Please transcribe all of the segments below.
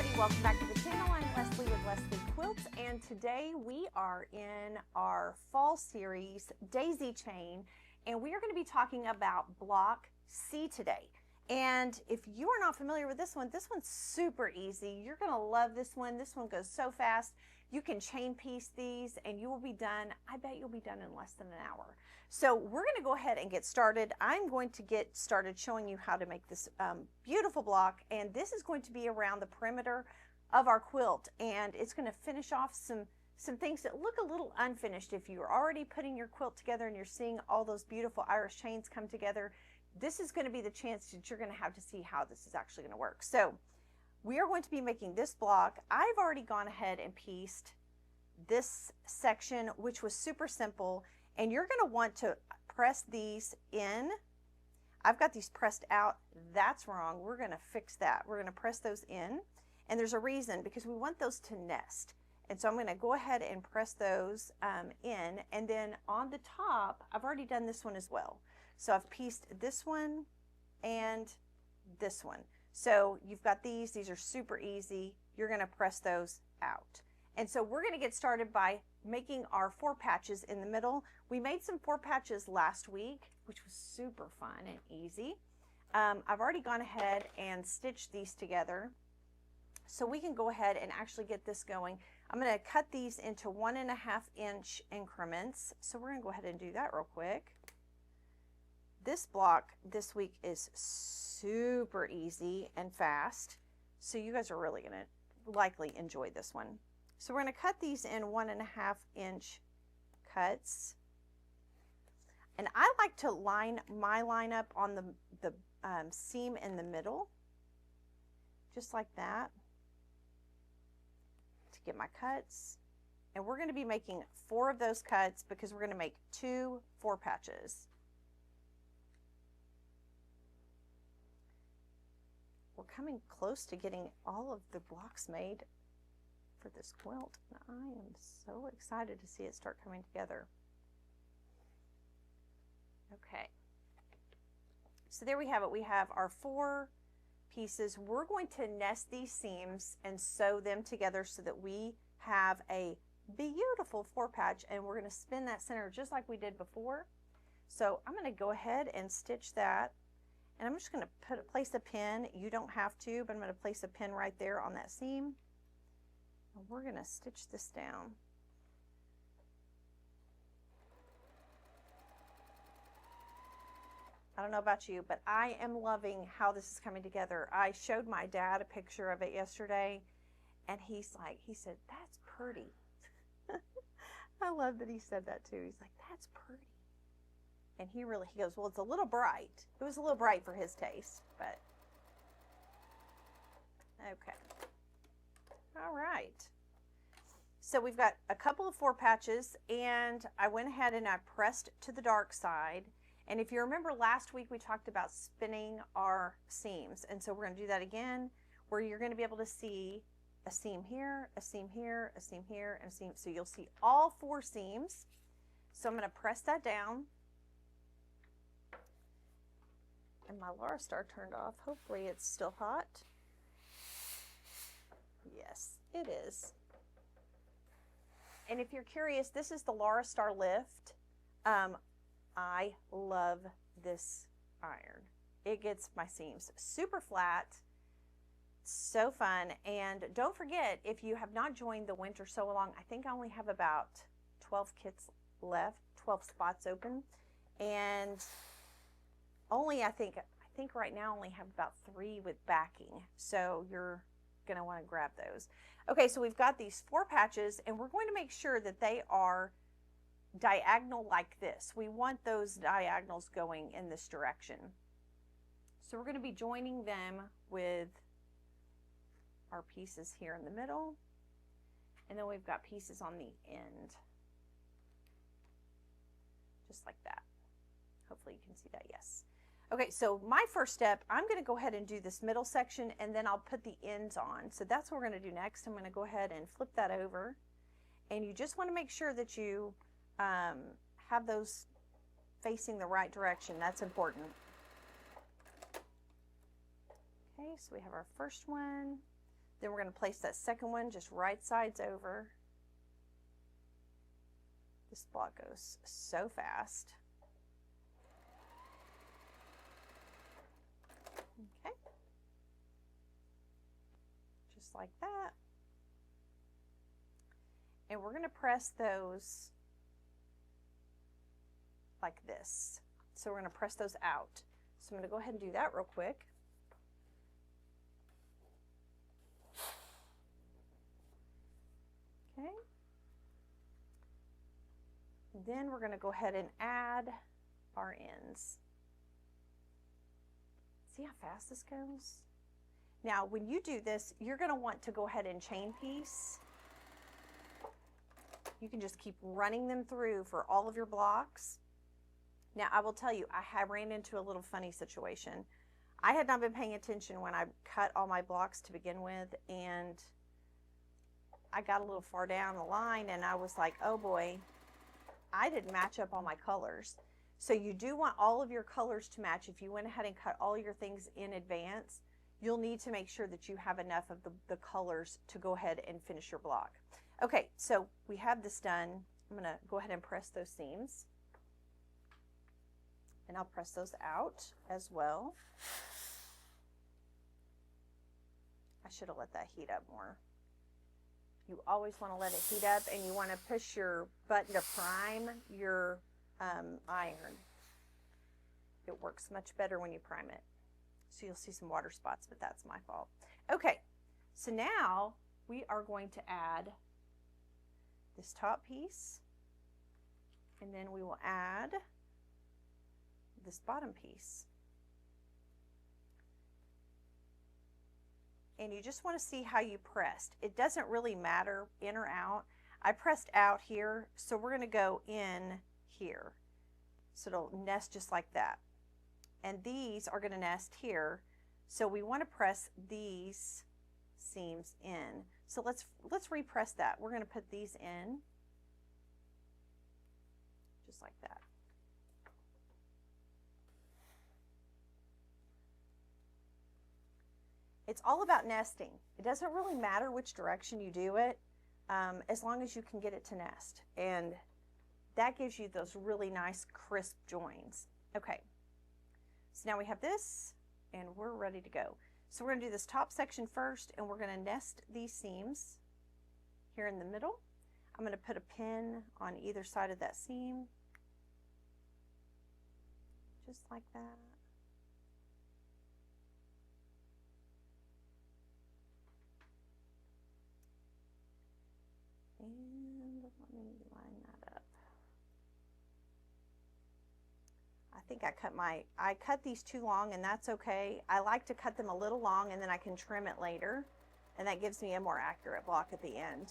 everybody, welcome back to the channel. I'm Leslie with Leslie Quilts, and today we are in our fall series, Daisy Chain, and we are going to be talking about block C today. And if you are not familiar with this one's super easy. You're going to love this one. This one goes so fast. You can chain piece these and you will be done. I bet you'll be done in less than an hour. So we're going to go ahead and get started. I'm going to get started showing you how to make this beautiful block, and this is going to be around the perimeter of our quilt, and it's going to finish off some things that look a little unfinished. If you're already putting your quilt together and you're seeing all those beautiful Irish chains come together, this is going to be the chance that you're going to have to see how this is actually going to work. So we are going to be making this block. I've already gone ahead and pieced this section, which was super simple, and you're going to want to press these in. I've got these pressed out. That's wrong. We're going to fix that. We're going to press those in, and there's a reason, because we want those to nest. And so I'm going to go ahead and press those in, and then on the top, I've already done this one as well. So I've pieced this one and this one. So you've got these are super easy. You're going to press those out. And so we're going to get started by making our 4 patches in the middle. We made some 4 patches last week, which was super fun and easy. I've already gone ahead and stitched these together. So we can go ahead and actually get this going. I'm going to cut these into 1.5 inch increments. So we're going to go ahead and do that real quick. This block this week is super easy and fast, so you guys are really going to likely enjoy this one. So we're going to cut these in 1.5 inch cuts, and I like to line my line up on the seam in the middle, just like that, to get my cuts. And we're going to be making 4 of those cuts because we're going to make 2 4 patches. We're coming close to getting all of the blocks made for this quilt, and I am so excited to see it start coming together. Okay, so there we have it. We have our 4 pieces. We're going to nest these seams and sew them together so that we have a beautiful 4 patch, and we're going to spin that center just like we did before. So I'm going to go ahead and stitch that. And I'm just going to place a pin. You don't have to, but I'm going to place a pin right there on that seam. And we're going to stitch this down. I don't know about you, but I am loving how this is coming together. I showed my dad a picture of it yesterday, and he said, "That's pretty." I love that he said that too. He's like, "That's pretty." And he goes, "Well, it's a little bright." It was a little bright for his taste, but okay. All right. So we've got a couple of 4 patches, and I went ahead and I pressed to the dark side. And if you remember last week, we talked about spinning our seams. And so we're going to do that again, where you're going to be able to see a seam here, a seam here, a seam here, and a seam. So you'll see all 4 seams. So I'm going to press that down. And my Laura Star turned off. Hopefully it's still hot. Yes, it is. And if you're curious, this is the Laura Star Lift. I love this iron. It gets my seams super flat. So fun. And don't forget, if you have not joined the Winter Sew Along, I think I only have about 12 kits left, 12 spots open. And only, I think right now only have about 3 with backing. So you're going to want to grab those. Okay, so we've got these 4 patches, and we're going to make sure that they are diagonal like this. We want those diagonals going in this direction. So we're going to be joining them with our pieces here in the middle, and then we've got pieces on the end, just like that. Hopefully you can see that. Yes. Okay, so my first step, I'm going to go ahead and do this middle section, and then I'll put the ends on. So that's what we're going to do next. I'm going to go ahead and flip that over, and you just want to make sure that you have those facing the right direction. That's important. Okay, so we have our first one. Then we're we're going to place that second one just right sides over. This block goes so fast. Okay. Just like that. And we're going to press those like this. So we're going to press those out. So I'm going to go ahead and do that real quick. Okay. Then we're going to go ahead and add our ends. See how fast this goes? Now, when you do this, you're going to want to go ahead and chain piece. You can just keep running them through for all of your blocks. Now, I will tell you, I ran into a little funny situation. I had not been paying attention when I cut all my blocks to begin with, and I got a little far down the line, and I was like, oh boy, I didn't match up all my colors. So you do want all of your colors to match. If you went ahead and cut all your things in advance, you'll need to make sure that you have enough of the colors to go ahead and finish your block. Okay, so we have this done. I'm going to go ahead and press those seams. And I'll press those out as well. I should have let that heat up more. You always want to let it heat up, and you want to push your button to prime your iron. It works much better when you prime it. So you'll see some water spots, but that's my fault. Okay, so now we are going to add this top piece, and then we will add this bottom piece. And you just want to see how you pressed. It doesn't really matter in or out. I pressed out here, so we're going to go in here. So it'll nest just like that. And these are going to nest here. So we want to press these seams in. So let's repress that. We're going to put these in just like that. It's all about nesting. It doesn't really matter which direction you do it, as long as you can get it to nest. And that gives you those really nice crisp joins. Okay, so now we have this, and we're ready to go. So we're going to do this top section first, and we're going to nest these seams here in the middle. I'm going to put a pin on either side of that seam, just like that. And let me line that up. I think I cut these too long, and that's okay. I like to cut them a little long, and then I can trim it later, and that gives me a more accurate block at the end.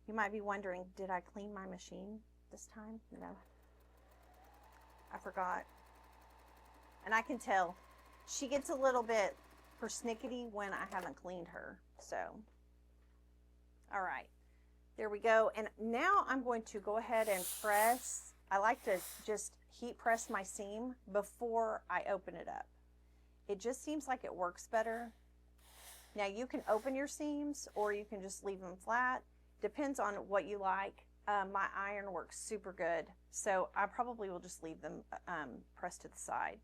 You might be wondering, did I clean my machine this time? No, I forgot. And I can tell she gets a little bit persnickety when I haven't cleaned her. So, all right, there we go. And now I'm going to go ahead and press. I like to just heat press my seam before I open it up. It just seems like it works better. Now you can open your seams, or you can just leave them flat. Depends on what you like. My iron works super good, so I probably will just leave them pressed to the side.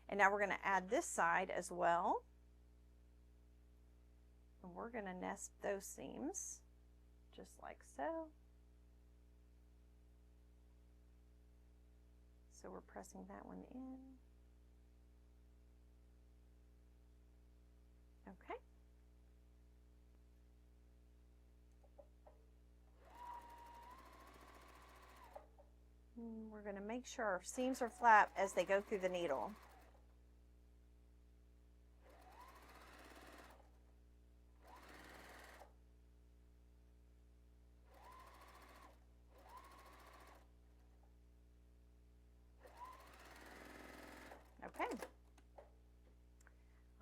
And now we're going to add this side as well. And we're going to nest those seams just like so. So we're pressing that one in. Okay. And we're going to make sure our seams are flat as they go through the needle. Okay.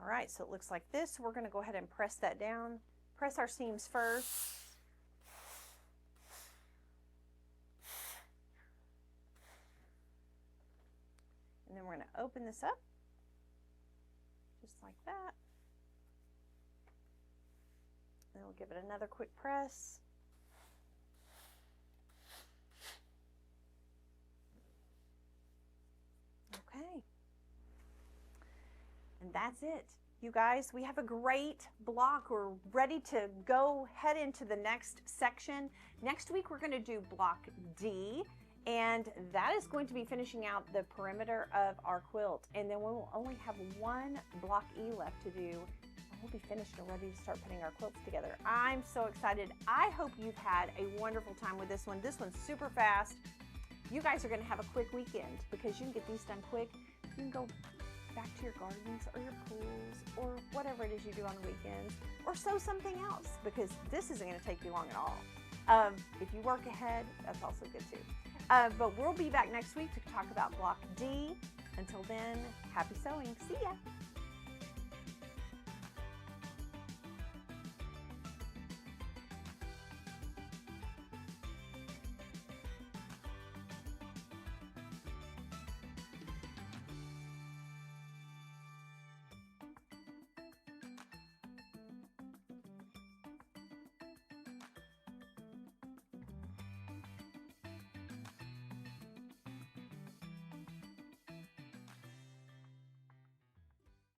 All right, so it looks like this. We're going to go ahead and press that down. Press our seams first. And then we're going to open this up just like that. Then we'll give it another quick press. Okay. And that's it. You guys, we have a great block. We're ready to go head into the next section. Next week, we're going to do block D, and that is going to be finishing out the perimeter of our quilt. And then we'll only have one block E left to do. And we'll be finished and ready to start putting our quilts together. I'm so excited. I hope you've had a wonderful time with this one. This one's super fast. You guys are going to have a quick weekend because you can get these done quick. You can go back to your gardens or your pools or whatever it is you do on the weekends, or sew something else, because this isn't going to take you long at all. If you work ahead, that's also good too. But we'll be back next week to talk about block D. Until then, happy sewing. See ya.